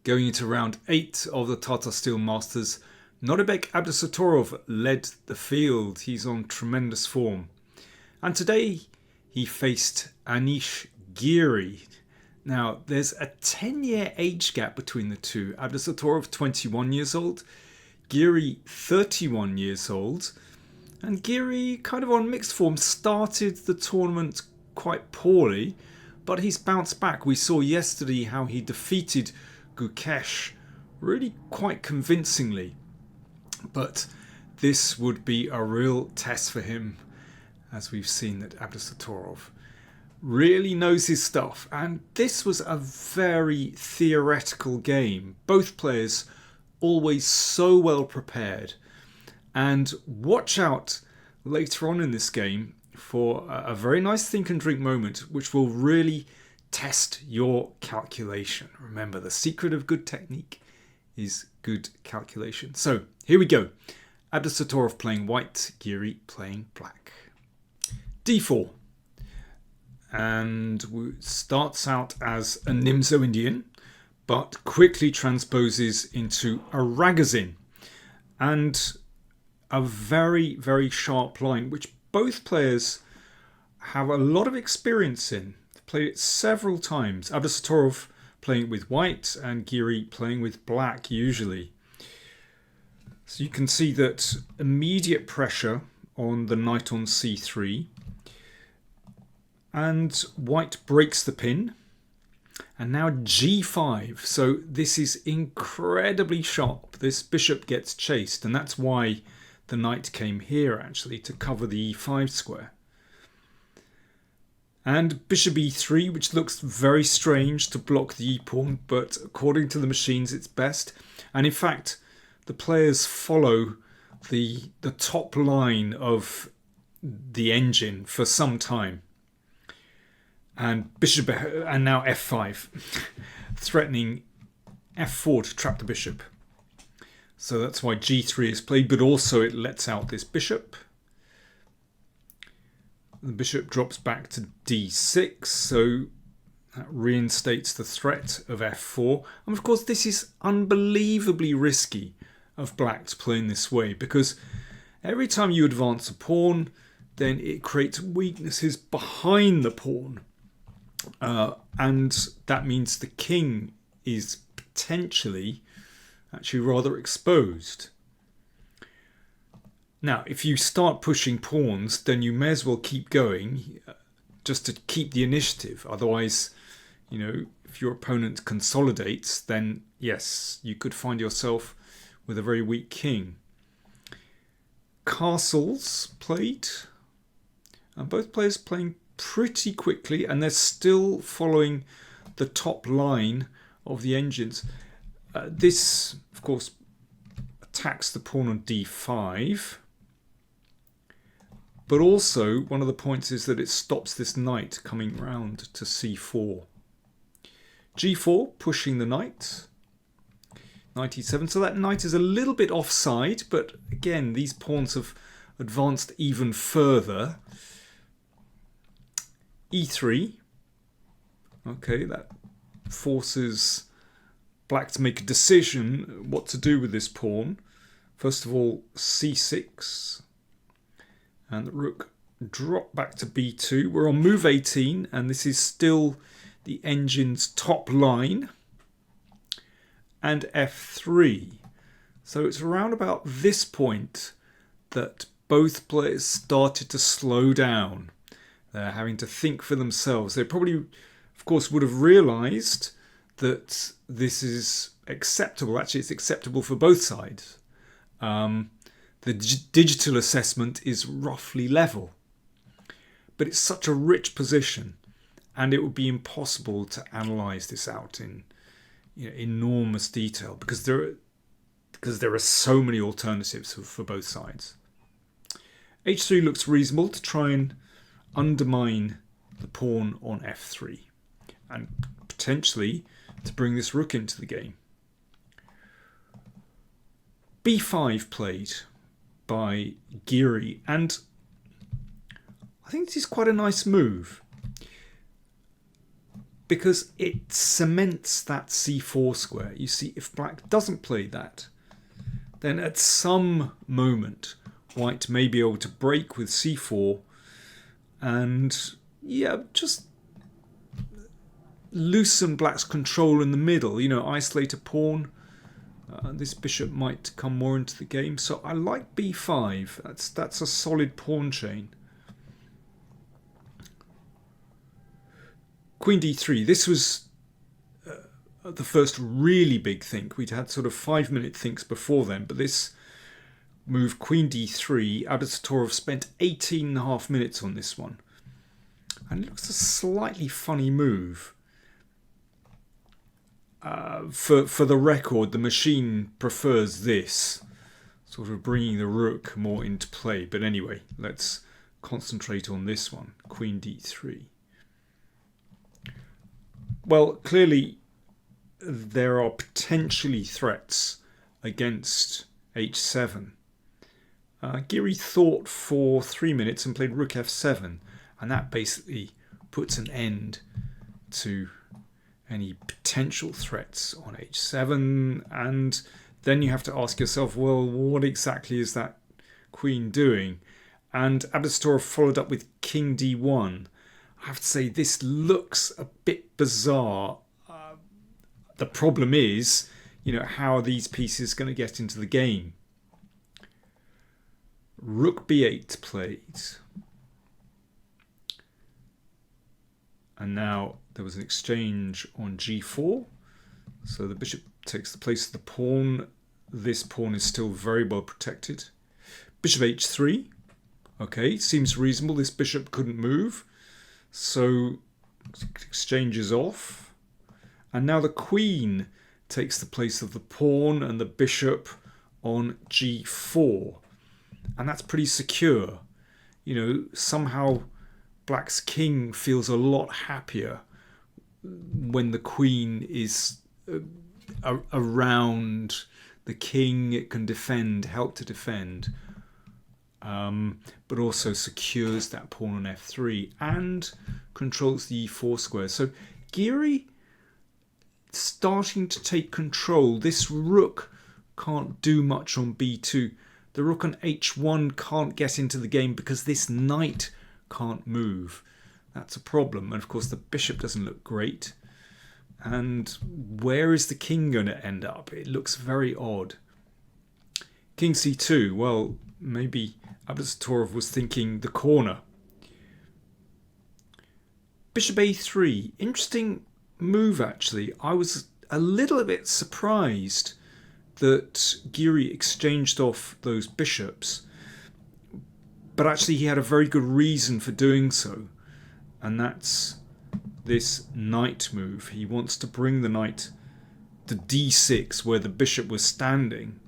Going into round 8 of the Tata Steel Masters, Abdusattorov led the field. He's on tremendous form. And today he faced Giri. Now, there's a 10-year age gap between the two. Abdusattorov, 21 years old. Giri, 31 years old. And Giri, kind of on mixed form, started the tournament quite poorly, but he's bounced back. We saw yesterday how he defeated Gukesh really quite convincingly. But this would be a real test for him, as we've seen that Abdusattorov really knows his stuff. And this was a very theoretical game. Both players always so well prepared. And watch out later on in this game for a very nice think and drink moment, which will really test your calculation. Remember, the secret of good technique is good calculation. So here we go. Abdusattorov playing white, Giri playing black. d4. And starts out as a Nimzo Indian, but quickly transposes into a Ragozin. And a very, very sharp line, which both players have a lot of experience in. They've played it several times. Abdusattorov playing with white and Giri playing with black usually. So you can see that immediate pressure on the knight on c3. And white breaks the pin. And now g5. So this is incredibly sharp. This bishop gets chased, and that's why the knight came here actually, to cover the e5 square. And bishop e3, which looks very strange to block the e-pawn, but according to the machines it's best. And in fact, the players follow the top line of the engine for some time. And bishop, and now f5, threatening f4 to trap the bishop. So that's why g3 is played, but also it lets out this bishop. The bishop drops back to d6, so that reinstates the threat of f4. And of course this is unbelievably risky of black to play in this way, because every time you advance a pawn, then it creates weaknesses behind the pawn. And that means the king is potentially actually rather exposed. Now, if you start pushing pawns, then you may as well keep going just to keep the initiative. Otherwise, you know, if your opponent consolidates, then yes, you could find yourself with a very weak king. Castles played, and both players playing pretty quickly, and they're still following the top line of the engines. This, of course, attacks the pawn on d5. But also, one of the points is that it stops this knight coming round to c4. g4, pushing the knight. Knight e7. So that knight is a little bit offside, but again, these pawns have advanced even further. e3. Okay, that forces black to make a decision what to do with this pawn. First of all, c6. And the rook drop back to b2. We're on move 18, and this is still the engine's top line. And f3. So it's around about this point that both players started to slow down. They're having to think for themselves. They probably, of course, would have realised that this is acceptable. Actually, it's acceptable for both sides. The digital assessment is roughly level. But it's such a rich position, and it would be impossible to analyse this out in enormous detail, because there are so many alternatives for both sides. h3 looks reasonable to try and undermine the pawn on f3, and potentially to bring this rook into the game. b5 played by Giri, and I think this is quite a nice move. because it cements that c4 square. You see, if black doesn't play that, then at some moment white may be able to break with c4 and, yeah, just loosen black's control in the middle, you know, isolate a pawn. This bishop might come more into the game, so I like b5. That's a solid pawn chain. Queen d3. This was the first really big think. We'd had sort of 5-minute thinks before then, but this move, Queen d3, Abdusattorov spent 18.5 minutes on this one. And it looks a slightly funny move. For the record, the machine prefers this, sort of bringing the rook more into play. But anyway, let's concentrate on this one, Queen d3. Well, clearly there are potentially threats against h7. Giri thought for 3 minutes and played rook f7, and that basically puts an end to any potential threats on h7. And then you have to ask yourself, well, what exactly is that queen doing? And Abdusattorov followed up with king d1. I have to say, this looks a bit bizarre. The problem is, you know, how are these pieces going to get into the game? Rook b8 played. And now there was an exchange on g4. So the bishop takes the place of the pawn. This pawn is still very well protected. Bishop h3. Okay, seems reasonable. This bishop couldn't move. So exchange is off. And now the queen takes the place of the pawn and the bishop on g4. And that's pretty secure. You know, somehow black's king feels a lot happier when the queen is around the king. It can defend, help to defend, but also secures that pawn on f3 and controls the e4 square. So Giri starting to take control. This rook can't do much on b2. The rook on h1 can't get into the game because this knight can't move. That's a problem. And of course the bishop doesn't look great. And where is the king going to end up? It looks very odd. King c2. Well, maybe Abdusattorov was thinking the corner. Bishop a3. Interesting move, actually. I was a little bit surprised that Giri exchanged off those bishops, but actually he had a very good reason for doing so, and that's this knight move. He wants to bring the knight to d6 where the bishop was standing,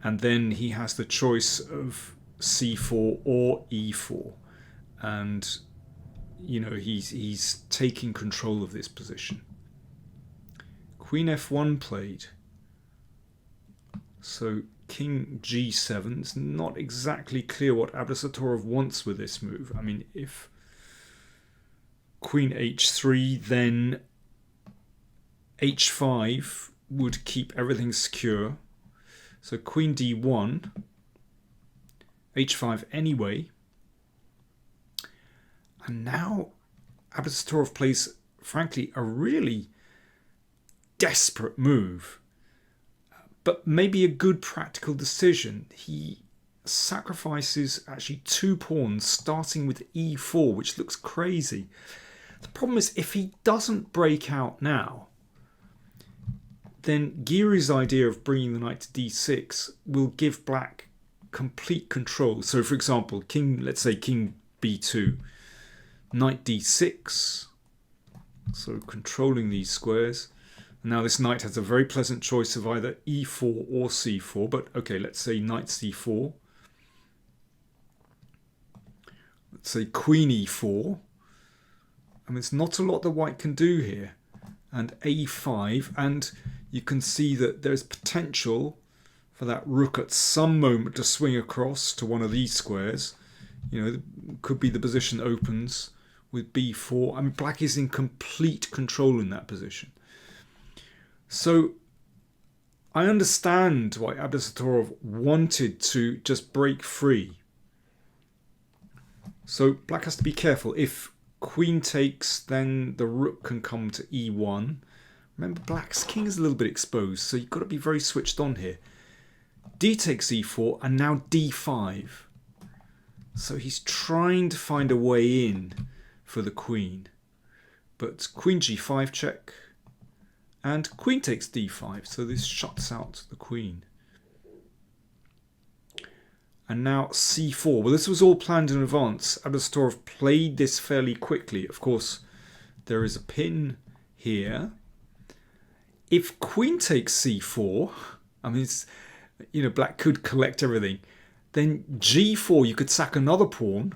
and then he has the choice of c4 or e4, and you know, he's taking control of this position. Queen f1 played. So king g7. It's not exactly clear what Abdusattorov wants with this move. I mean, if queen h3, then h5 would keep everything secure. So queen d1, h5 anyway. And now Abdusattorov plays, frankly, a really desperate move, but maybe a good practical decision. He sacrifices actually 2 pawns, starting with e4, which looks crazy. The problem is, if he doesn't break out now, then Giri's idea of bringing the knight to d6 will give black complete control. So, for example, let's say king b2, knight d6, so controlling these squares. And now this knight has a very pleasant choice of either e4 or c4, but okay, let's say knight c4. Let's say queen e4. I mean, it's not a lot that white can do here. And a5, and you can see that there's potential for that rook at some moment to swing across to one of these squares. You know, could be the position opens with b4. I mean, black is in complete control in that position. So I understand why Abdusattorov wanted to just break free. So black has to be careful. If queen takes, then the rook can come to e1. Remember, black's king is a little bit exposed, so you've got to be very switched on here. D takes e4, and now d5. So he's trying to find a way in for the queen. But queen g5 check. And queen takes d5, so this shuts out the queen. And now c4. Well, this was all planned in advance. Abdusattorov played this fairly quickly. Of course, there is a pin here. If queen takes c4, I mean, it's, you know, black could collect everything. Then g4, you could sack another pawn.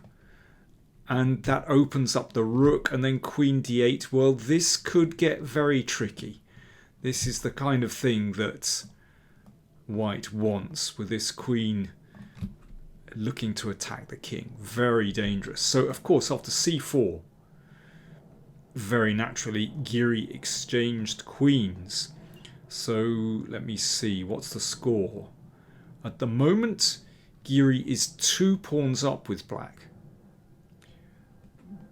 And that opens up the rook, and then queen d8. Well, this could get very tricky. This is the kind of thing that white wants with this queen looking to attack the king. Very dangerous. So, of course, after c4, very naturally, Giri exchanged queens. So, let me see. What's the score? At the moment, Giri is 2 pawns up with black.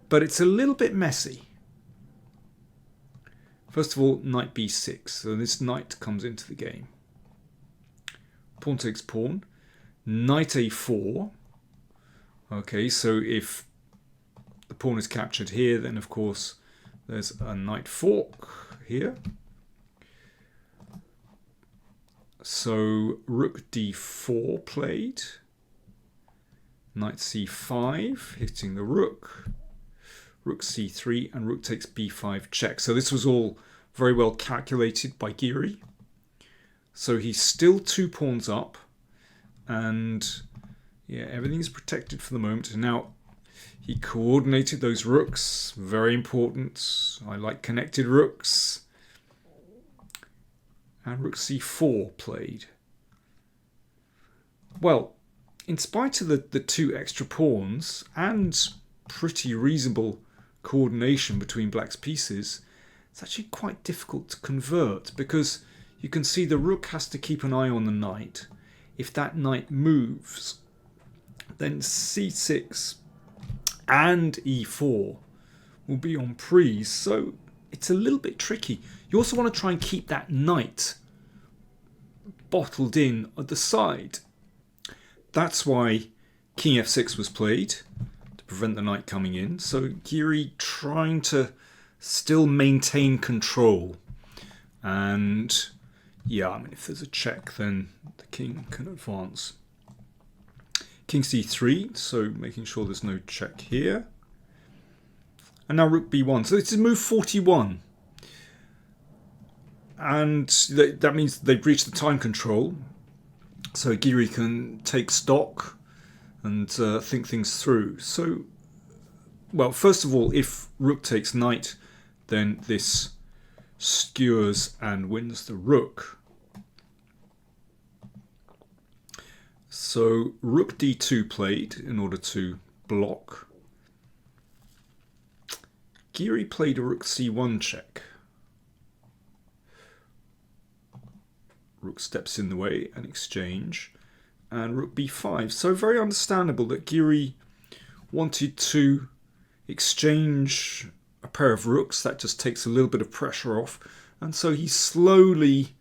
But it's a little bit messy. First of all, knight b6. So this knight comes into the game. Pawn takes pawn. Knight a4. Okay, so if the pawn is captured here, then of course there's a knight fork here. So rook d4 played. Knight c5, hitting the rook. Rook c3, and rook takes b5 check. So this was all very well calculated by Giri. So he's still 2 pawns up, and yeah, everything is protected for the moment. And now he coordinated those rooks, very important. I like connected rooks. And rook c4 played. Well, in spite of the 2 extra pawns and pretty reasonable coordination between black's pieces, it's actually quite difficult to convert, because you can see the rook has to keep an eye on the knight. If that knight moves, then c6 and e4 will be on prise, so it's a little bit tricky. You also want to try and keep that knight bottled in at the side. That's why king f6 was played, prevent the knight coming in. So Giri trying to still maintain control. And yeah, I mean, if there's a check, then the king can advance. King c3, so making sure there's no check here. And now rook b1. So this is move 41. And that means they've reached the time control. So Giri can take stock and think things through. So, well, first of all, if rook takes knight, then this skewers and wins the rook. So rook d2 played in order to block. Giri played a rook c1 check. Rook steps in the way and exchange. And rook b5. So very understandable that Giri wanted to exchange a pair of rooks. That just takes a little bit of pressure off. And so he's slowly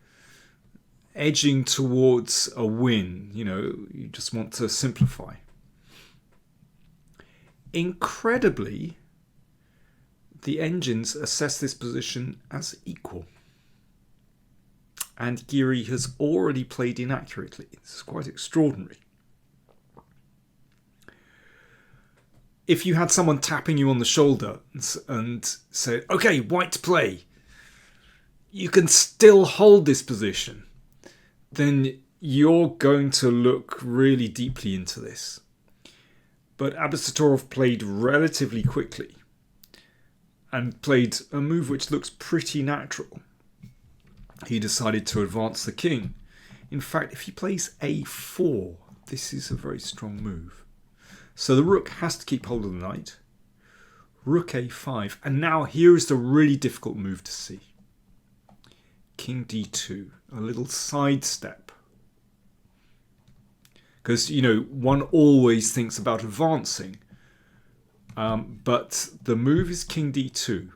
edging towards a win. You know, you just want to simplify. Incredibly, the engines assess this position as equal. And Giri has already played inaccurately. It's quite extraordinary. If you had someone tapping you on the shoulder and said, okay, white to play, you can still hold this position, then you're going to look really deeply into this. But Abdusattorov played relatively quickly and played a move which looks pretty natural. He decided to advance the king. In fact, if he plays a4, this is a very strong move. So the rook has to keep hold of the knight. Rook a5. And now here is the really difficult move to see. King d2. A little sidestep. Because, you know, one always thinks about advancing. But the move is king d2.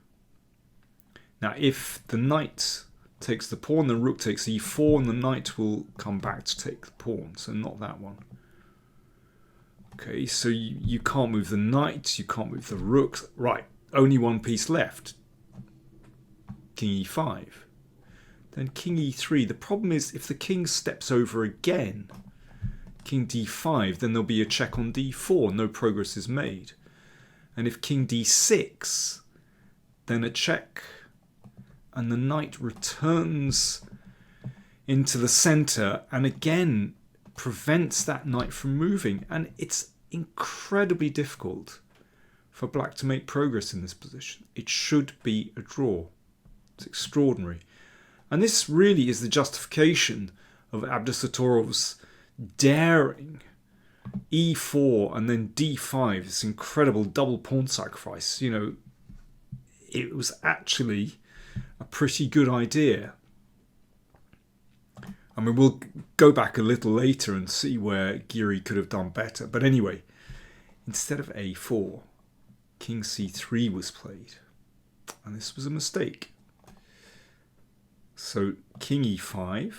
Now, if the knight takes the pawn, the rook takes e4, and the knight will come back to take the pawn. So not that one. Okay, so you can't move the knight, you can't move the rook. Right, only one piece left. King e5. Then king e3. The problem is if the king steps over again, king d5, then there'll be a check on d4. No progress is made. And if king d6, then a check. And the knight returns into the center and again prevents that knight from moving. And it's incredibly difficult for black to make progress in this position. It should be a draw. It's extraordinary. And this really is the justification of Abdusattorov's daring e4 and then d5, this incredible double pawn sacrifice. You know, it was actually a pretty good idea. I mean, we'll go back a little later and see where Giri could have done better. But anyway, instead of a4, king c3 was played. And this was a mistake. So king e5,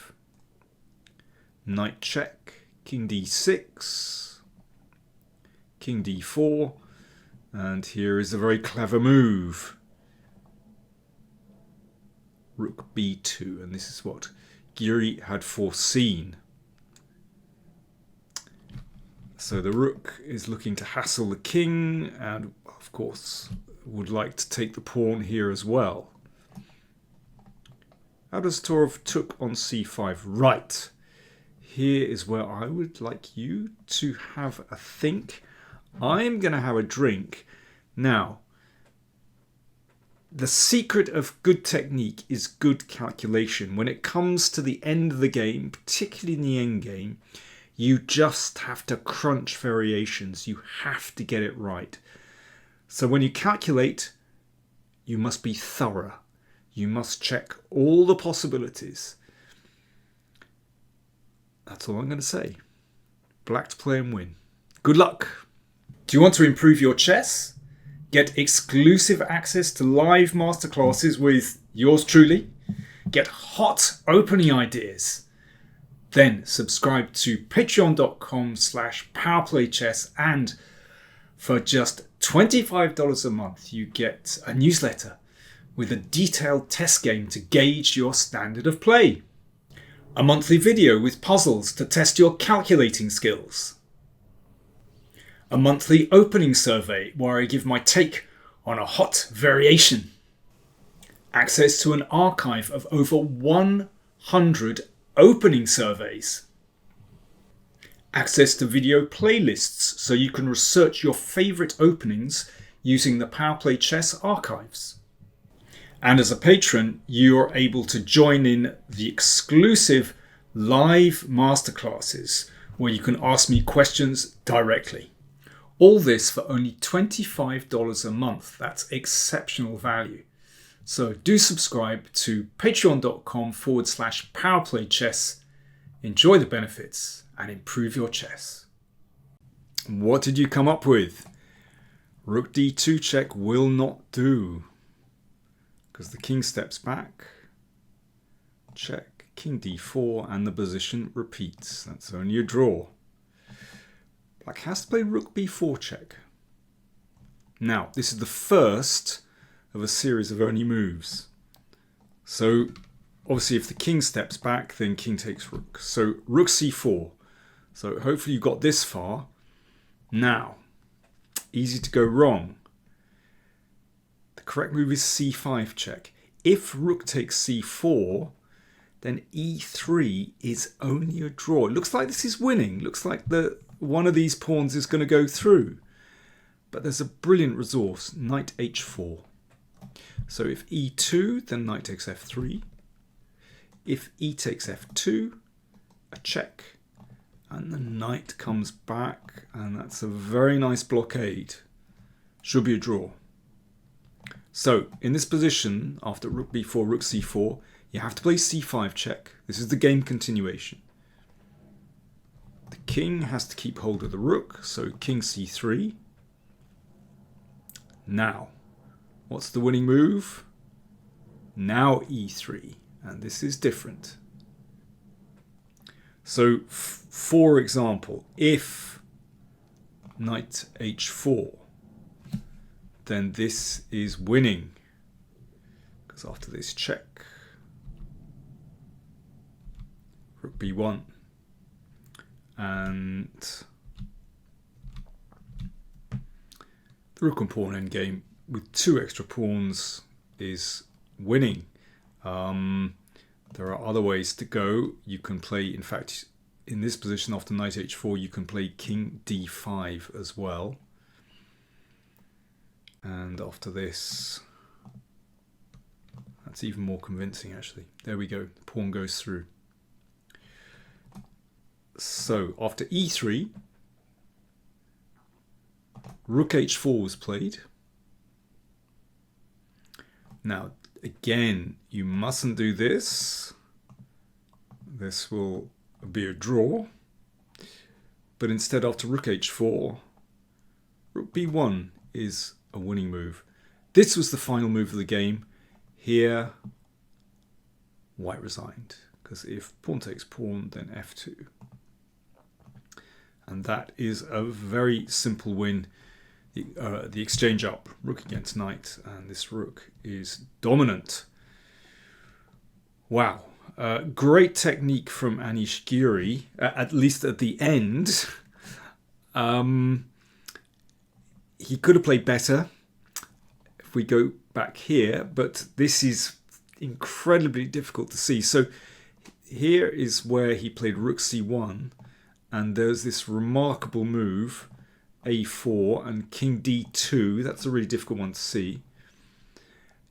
knight check, king d6, king d4, and here is a very clever move. Rook b2, and this is what Giri had foreseen. So the rook is looking to hassle the king, and of course would like to take the pawn here as well. Abdusattorov took on c5. Right. Here is where I would like you to have a think. I'm going to have a drink. Now, the secret of good technique is good calculation. When it comes to the end of the game, particularly in the end game, you just have to crunch variations. You have to get it right. So when you calculate, you must be thorough. You must check all the possibilities. That's all I'm going to say. Black to play and win. Good luck. Do you want to improve your chess? Get exclusive access to live masterclasses with yours truly. Get hot opening ideas. Then subscribe to patreon.com/PowerPlayChess, and for just $25 a month you get a newsletter with a detailed test game to gauge your standard of play. A monthly video with puzzles to test your calculating skills. A monthly opening survey where I give my take on a hot variation. Access to an archive of over 100 opening surveys. Access to video playlists so you can research your favourite openings using the PowerPlayChess archives. And as a patron, you are able to join in the exclusive live masterclasses where you can ask me questions directly. All this for only $25 a month. That's exceptional value. So do subscribe to patreon.com/PowerPlayChess. Enjoy the benefits and improve your chess. What did you come up with? Rook d2 check will not do, because the king steps back. Check, king d4, and the position repeats. That's only a draw. Black has to play rook b4 check. Now, this is the first of a series of only moves. So, obviously, if the king steps back, then king takes rook. So, rook c4. So, hopefully you got this far. Now, easy to go wrong. The correct move is c5 check. If rook takes c4, then e3 is only a draw. It looks like this is winning. Looks like one of these pawns is going to go through. But there's a brilliant resource, knight h4. So if e2, then knight takes f3. If e takes f2, a check. And the knight comes back, and that's a very nice blockade. Should be a draw. So in this position, after rook b4, rook c4, you have to play c5 check. This is the game continuation. The king has to keep hold of the rook, so king c3. Now, what's the winning move? Now e3, and this is different. So, for example, if knight h4, then this is winning, because after this check, rook b1, and the rook and pawn endgame with 2 extra pawns is winning. There are other ways to go. You can play, in fact, in this position after knight h4, you can play king d5 as well. And after this, that's even more convincing actually. There we go, the pawn goes through. So after e3, rook h4 was played. Now, again, you mustn't do this. This will be a draw. But instead, after rook h4, rook b1 is a winning move. This was the final move of the game. Here, white resigned, because if pawn takes pawn, then f2. And that is a very simple win. The exchange up, rook against knight, and this rook is dominant. Wow. Great technique from Anish Giri, at least at the end. He could have played better if we go back here, but this is incredibly difficult to see. So here is where he played rook c1, and there's this remarkable move, a4 and king d2. That's a really difficult one to see.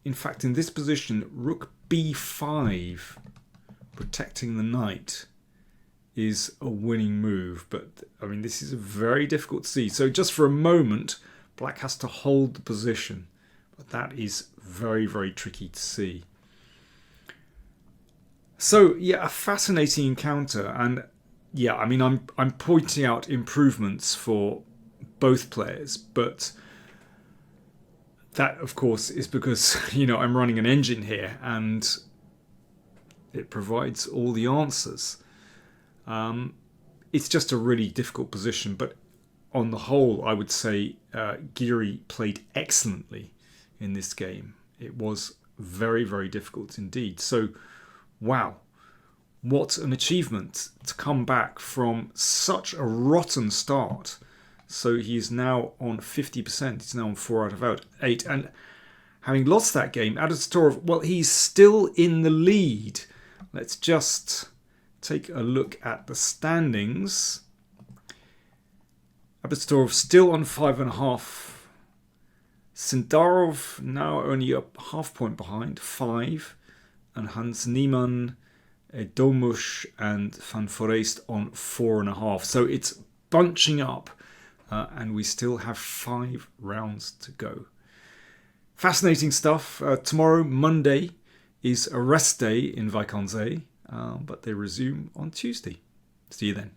In fact, in this position, rook b5, protecting the knight, is a winning move. But, I mean, this is very difficult to see. So just for a moment, black has to hold the position. But that is very, very tricky to see. So, yeah, a fascinating encounter. And, yeah, I mean, I'm pointing out improvements for both players, but that, of course, is because, you know, I'm running an engine here and it provides all the answers. It's just a really difficult position, but on the whole, I would say Giri played excellently in this game. It was very, very difficult indeed. So, wow, what an achievement to come back from such a rotten start. So he's now on 50%. He's now on 4 out of 8. And having lost that game, Abdusattorov, well, he's still in the lead. Let's just take a look at the standings. Abdusattorov still on 5.5. Sindarov now only a half point behind, 5. And Hans Niemann, Domush and Van Foreest on 4.5. So it's bunching up. And we still have 5 rounds to go. Fascinating stuff. Tomorrow, Monday, is a rest day in Vaikanze, but they resume on Tuesday. See you then.